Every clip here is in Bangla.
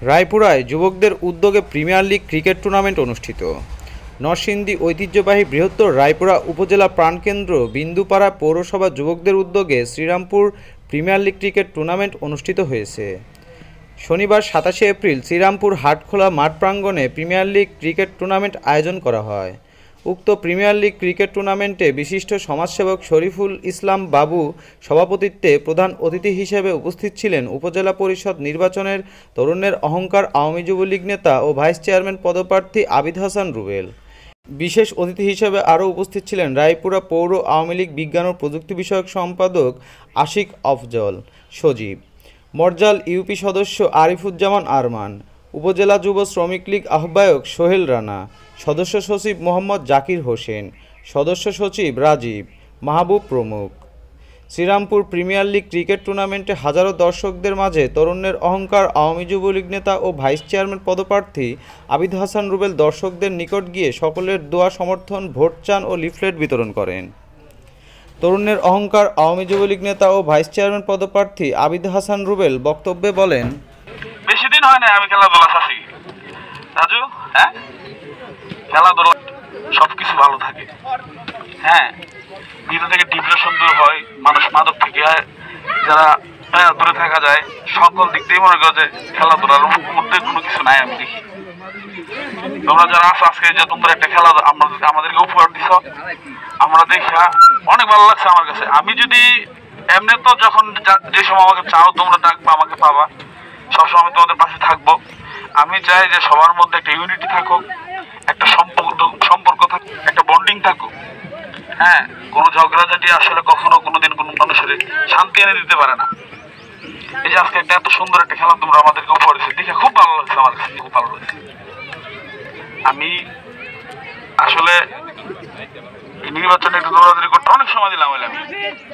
রায়পুরায় যুবকদের উদ্যোগে প্রিমিয়ার লিগ ক্রিকেট টুর্নামেন্ট অনুষ্ঠিত। নরসিংদী ঐতিহ্যবাহী বৃহত্তর রায়পুরা উপজেলা প্রাণকেন্দ্র বিন্দুপাড়া পৌরসভা যুবকদের উদ্যোগে Srirampur premier league cricket tournament অনুষ্ঠিত হয়েছে। শনিবার ২৭শে এপ্রিল শ্রীরামপুর হাটখোলা মাঠ প্রাঙ্গণে প্রিমিয়ার লিগ ক্রিকেট টুর্নামেন্ট আয়োজন করা হয়। উক্ত প্রিমিয়ার লিগ ক্রিকেট টুর্নামেন্টে বিশিষ্ট সমাজসেবক শরীফুল ইসলাম বাবু সভাপতিত্বে প্রধান অতিথি হিসেবে উপস্থিত ছিলেন উপজেলা পরিষদ নির্বাচনের তরুণের অহংকার আওয়ামী যুবলীগ নেতা ও ভাইস চেয়ারম্যান পদপ্রার্থী আবিদ হাসান রুবেল। বিশেষ অতিথি হিসেবে আরও উপস্থিত ছিলেন রায়পুরা পৌর আওয়ামী লীগ বিজ্ঞান ও প্রযুক্তি বিষয়ক সম্পাদক আশিক আফজল সজীব, মরজাল ইউপি সদস্য আরিফুজ্জামান আরমান, উপজেলা যুব শ্রমিক লীগ আহ্বায়ক সোহেল রানা, সদস্য সচিব মোহাম্মদ জাকির হোসেন, সদস্য সচিব রাজীব মাহবুব প্রমুখ। শ্রীরামপুর প্রিমিয়ার লিগ ক্রিকেট টুর্নামেন্টে হাজারো দর্শকদের মাঝে তরুণের অহংকার আওয়ামী যুবলীগ নেতা ও ভাইস চেয়ারম্যান পদপ্রার্থী আবিদ হাসান রুবেল দর্শকদের নিকট গিয়ে সকলের দোয়া সমর্থন, ভোট চান ও লিফলেট বিতরণ করেন। তরুণের অহংকার আওয়ামী যুবলীগ নেতা ও ভাইস চেয়ারম্যান পদপ্রার্থী আবিদ হাসান রুবেল বক্তব্যে বলেন, বেশি দিন হয় না আমি খেলাধুলা চাষি রাজু। হ্যাঁ, খেলাধুলা সবকিছু ভালো থাকে। হ্যাঁ, ভিতর থেকে ডিপ্রেশন দূর হয়, মানুষ মাদক থেকে যারা দূরে থাকা যায়, সকল দিক দিয়ে মনে করো যে খেলাধুলার মধ্যে কোনো কিছু নাই। আমি দেখি তোমরা যারা আছো আজকে যে তোমরা একটা খেলা আমাদেরকে উপহার দিছ, আমরা দেখা অনেক ভালো লাগছে আমার কাছে। আমি যদি এমনি তো যখন যে সময় আমাকে চাও তোমরা ডাকবা, আমাকে পাবা, সবসময় আমি তোমাদের পাশে থাকবো। আমি চাই যে সবার মধ্যে একটা ইউনিটি থাকুক, একটা সম্পর্ক থাকুক, একটা বন্ডিং থাকুক। হ্যাঁ, কোনো ঝগড়াঝাটি আসলে কখনো কোনোদিন কোনো মানুষের শান্তি এনে দিতে পারে না। এই যে আজকে একটা এত সুন্দর একটা খেলা তোমরা আমাদেরকে উপহার দিচ্ছ, দেখে খুব ভালো লাগছে, আমার কাছে খুব ভালো লাগছে। আমি আসলে নির্বাচনে একটু দৌড়াদৌড়ি করতে অনেক সময় দিলাম, আমি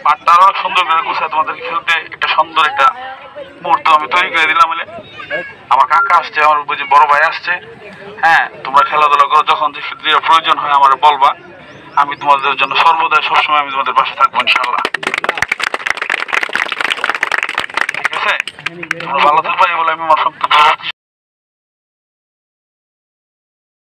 মাঠটা আরো সুন্দর করে গুছায় তোমাদেরকে খেলতে একটা সুন্দর একটা মুহূর্ত আমি তৈরি করে দিলাম। আমার কাকা আসছে, আমার বুঝি বড় ভাই আসছে। হ্যাঁ, তোমরা খেলাধুলা করো, যখন যে প্রয়োজন হয় আমার বলবা, আমি তোমাদের জন্য সর্বদাই সবসময় আমি তোমাদের পাশে থাকবো ইনশাআল্লাহ। ঠিক আছে, ভালো থাকবা, এই বলে আমি আমার